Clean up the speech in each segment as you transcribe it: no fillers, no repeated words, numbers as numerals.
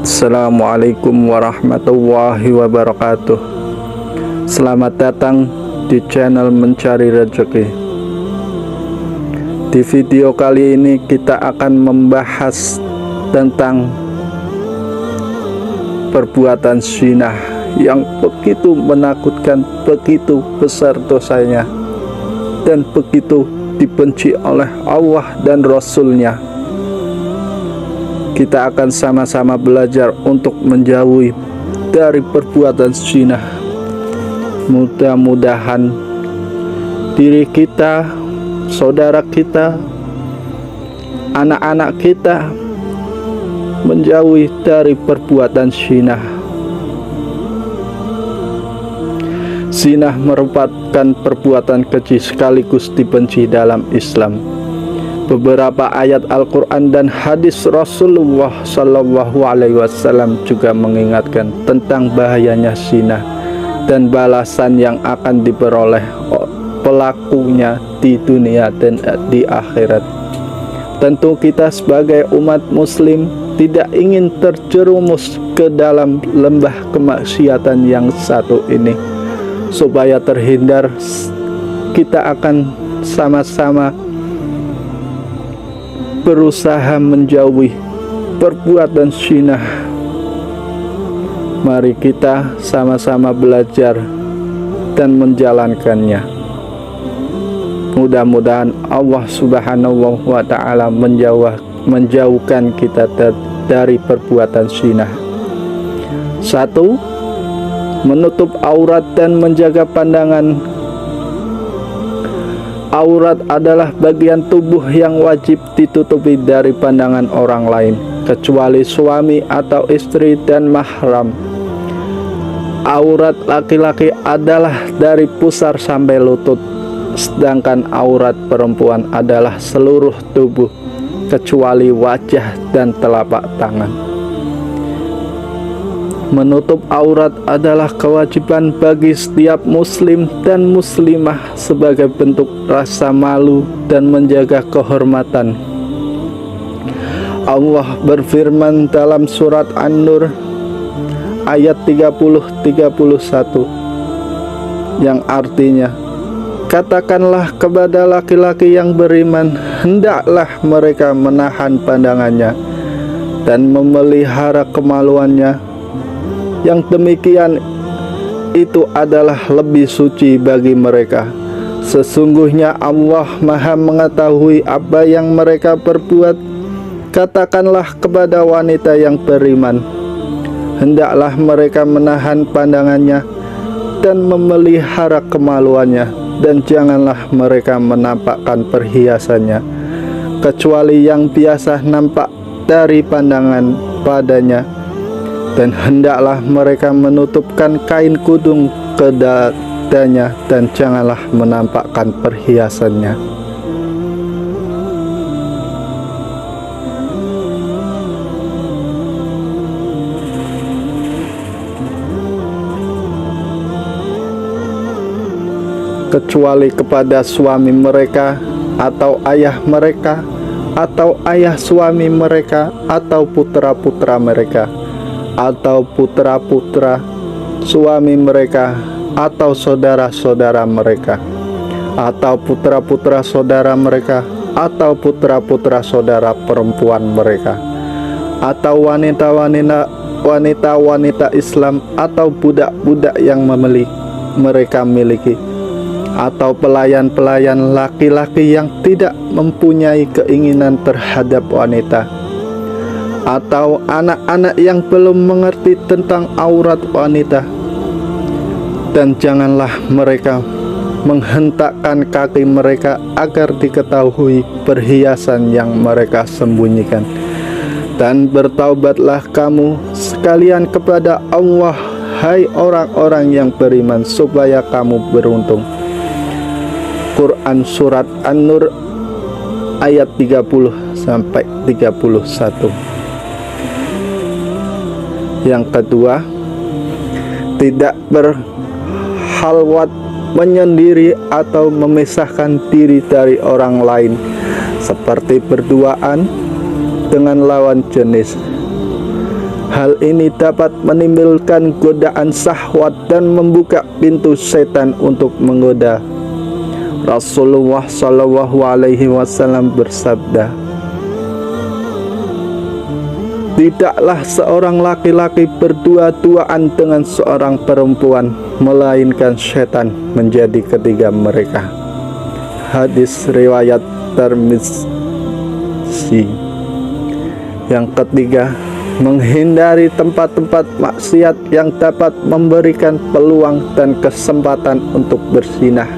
Assalamualaikum warahmatullahi wabarakatuh. Selamat datang di channel Mencari Rezeki. Di video kali ini kita akan membahas tentang perbuatan zina yang begitu menakutkan, begitu besar dosanya, dan begitu dibenci oleh Allah dan Rasul-Nya. Kita akan sama-sama belajar untuk menjauhi dari perbuatan zina. Mudah-mudahan diri kita, saudara kita, anak-anak kita menjauhi dari perbuatan zina. Zina merupakan perbuatan keji sekaligus dibenci dalam Islam. Beberapa ayat Al-Quran dan hadis Rasulullah SAW juga mengingatkan tentang bahayanya zina dan balasan yang akan diperoleh pelakunya di dunia dan di akhirat. Tentu kita sebagai umat muslim tidak ingin terjerumus ke dalam lembah kemaksiatan yang satu ini. Supaya terhindar, kita akan sama-sama berusaha menjauhi perbuatan zina. Mari kita sama-sama belajar dan menjalankannya. Mudah-mudahan Allah Subhanahu wa Ta'ala menjauhkan kita dari perbuatan zina. 1. Menutup aurat dan menjaga pandangan. Aurat adalah bagian tubuh yang wajib ditutupi dari pandangan orang lain, kecuali suami atau istri dan mahram. Aurat laki-laki adalah dari pusar sampai lutut, sedangkan aurat perempuan adalah seluruh tubuh, kecuali wajah dan telapak tangan. Menutup aurat adalah kewajiban bagi setiap muslim dan muslimah sebagai bentuk rasa malu dan menjaga kehormatan. Allah berfirman dalam surat An-Nur ayat 30-31 yang artinya, katakanlah kepada laki-laki yang beriman, hendaklah mereka menahan pandangannya dan memelihara kemaluannya. Yang demikian itu adalah lebih suci bagi mereka. Sesungguhnya Allah Maha mengetahui apa yang mereka perbuat. Katakanlah kepada wanita yang beriman, hendaklah mereka menahan pandangannya dan memelihara kemaluannya, dan janganlah mereka menampakkan perhiasannya, kecuali yang biasa nampak dari pandangan padanya. Dan hendaklah mereka menutupkan kain kudung ke dadanya, dan janganlah menampakkan perhiasannya. Kecuali kepada suami mereka, atau ayah mereka, atau ayah suami mereka, atau putra-putra mereka, atau putra-putra suami mereka, atau saudara-saudara mereka, atau putra-putra saudara mereka, atau putra-putra saudara perempuan mereka, atau wanita-wanita Islam, atau budak-budak yang mereka miliki, atau pelayan-pelayan laki-laki yang tidak mempunyai keinginan terhadap wanita, atau anak-anak yang belum mengerti tentang aurat wanita. Dan janganlah mereka menghentakkan kaki mereka agar diketahui perhiasan yang mereka sembunyikan. Dan bertaubatlah kamu sekalian kepada Allah, hai orang-orang yang beriman, supaya kamu beruntung. Quran Surat An-Nur ayat 30-31. Yang kedua, tidak berhalwat menyendiri atau memisahkan diri dari orang lain, seperti berduaan, dengan lawan jenis. Hal ini dapat menimbulkan godaan syahwat dan membuka pintu setan untuk menggoda. Rasulullah Shallallahu Alaihi Wasallam bersabda, "Tidaklah seorang laki-laki berdua-duaan dengan seorang perempuan, melainkan setan menjadi ketiga mereka." Hadis riwayat Tirmizi. Yang ketiga, menghindari tempat-tempat maksiat yang dapat memberikan peluang dan kesempatan untuk berzinah.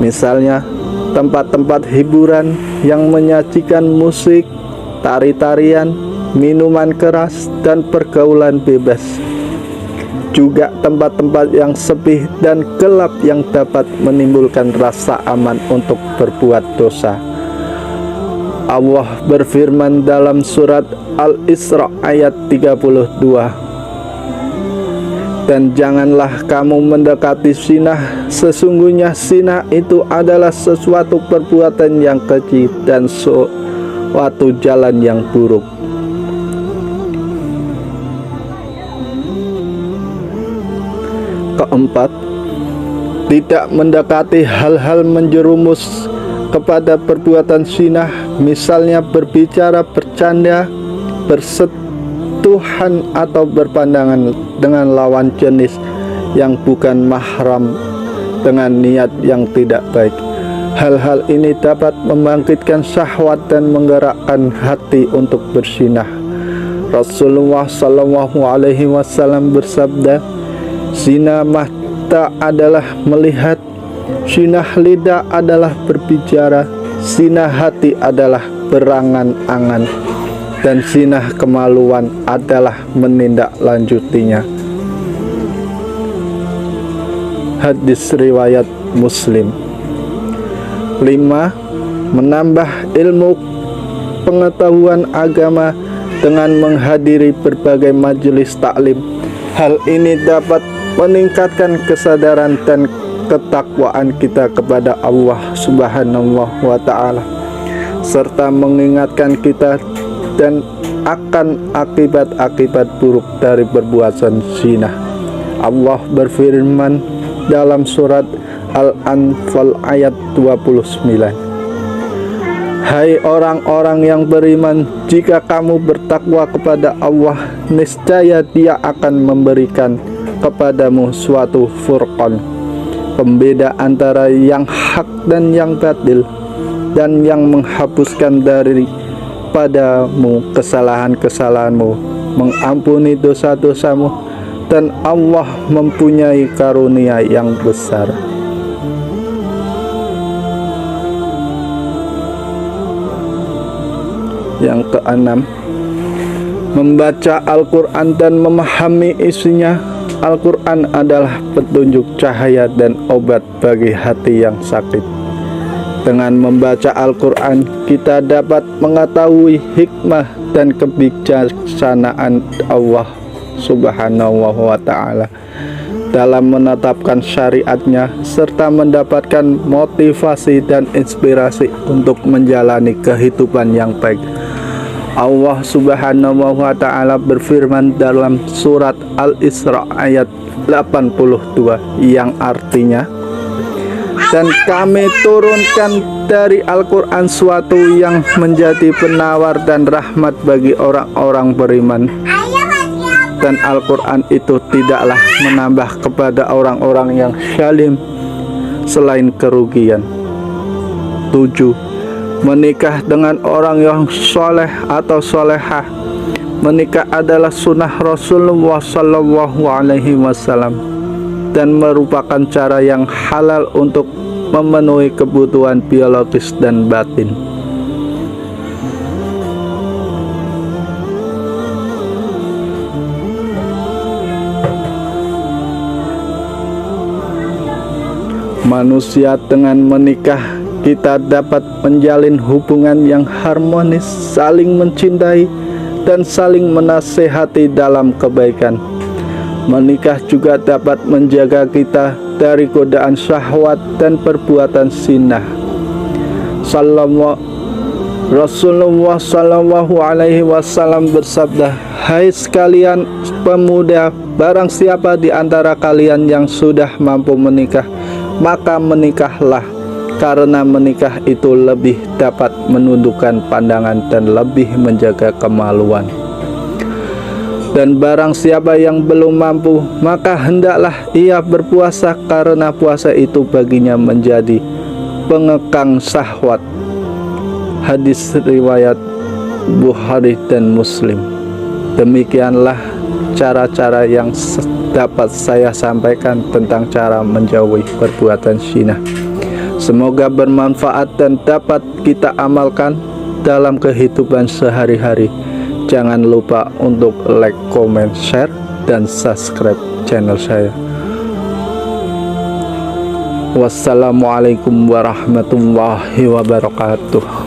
Misalnya, tempat-tempat hiburan yang menyajikan musik, tari-tarian, minuman keras, dan pergaulan bebas. Juga tempat-tempat yang sepi dan gelap yang dapat menimbulkan rasa aman untuk berbuat dosa. Allah berfirman dalam surat Al-Isra ayat 32, "Dan janganlah kamu mendekati zina, sesungguhnya zina itu adalah sesuatu perbuatan yang keji dan suatu jalan yang buruk." Keempat, tidak mendekati hal-hal menjerumus kepada perbuatan zina, misalnya berbicara, bercanda, bersentuhan, atau berpandangan dengan lawan jenis yang bukan mahram dengan niat yang tidak baik. Hal-hal ini dapat membangkitkan syahwat dan menggerakkan hati untuk berzinah. Rasulullah Shallallahu Alaihi Wasallam bersabda, "Zina mata adalah melihat, zina lidah adalah berbicara, zina hati adalah berangan-angan, dan zina kemaluan adalah menindaklanjutinya." Hadis riwayat Muslim. 5. Menambah ilmu pengetahuan agama dengan menghadiri berbagai majelis taklim. Hal ini dapat meningkatkan kesadaran dan ketakwaan kita kepada Allah Subhanahu wa Ta'ala, serta mengingatkan kita dan akan akibat-akibat buruk dari perbuatan zina. Allah berfirman dalam surat Al-Anfal ayat 29, "Hai orang-orang yang beriman, jika kamu bertakwa kepada Allah, niscaya Dia akan memberikan kepadamu suatu furqan, pembeda antara yang hak dan yang batil, dan yang menghapuskan daripadamu kesalahan-kesalahanmu, mengampuni dosa-dosamu, dan Allah mempunyai karunia yang besar." Yang keenam, membaca Al-Quran dan memahami isinya. Al-Quran adalah petunjuk, cahaya, dan obat bagi hati yang sakit. Dengan membaca Al-Quran, kita dapat mengetahui hikmah dan kebijaksanaan Allah Subhanahu wa Ta'ala dalam menetapkan syariatnya, serta mendapatkan motivasi dan inspirasi untuk menjalani kehidupan yang baik. Allah Subhanahu wa Ta'ala berfirman dalam surat Al-Isra ayat 82, yang artinya, "Dan kami turunkan dari Al-Quran suatu yang menjadi penawar dan rahmat bagi orang-orang beriman, dan Al-Quran itu tidaklah menambah kepada orang-orang yang zalim selain kerugian." 7. Menikah dengan orang yang soleh atau solehah. Menikah adalah sunnah Rasulullah Shallallahu Alaihi Wasallam dan merupakan cara yang halal untuk memenuhi kebutuhan biologis dan batin. Manusia dengan menikah, kita dapat menjalin hubungan yang harmonis, saling mencintai, dan saling menasehati dalam kebaikan. Menikah juga dapat menjaga kita dari godaan syahwat dan perbuatan zina. Rasulullah Shallallahu Alaihi Wasallam bersabda, "Hai sekalian pemuda, barang siapa di antara kalian yang sudah mampu menikah, maka menikahlah, karena menikah itu lebih dapat menundukkan pandangan dan lebih menjaga kemaluan. Dan barang siapa yang belum mampu, maka hendaklah ia berpuasa, karena puasa itu baginya menjadi pengekang syahwat." Hadis riwayat Bukhari dan Muslim. Demikianlah cara-cara yang dapat saya sampaikan tentang cara menjauhi perbuatan zina. Semoga bermanfaat dan dapat kita amalkan dalam kehidupan sehari-hari. Jangan lupa untuk like, comment, share, dan subscribe channel saya. Wassalamualaikum warahmatullahi wabarakatuh.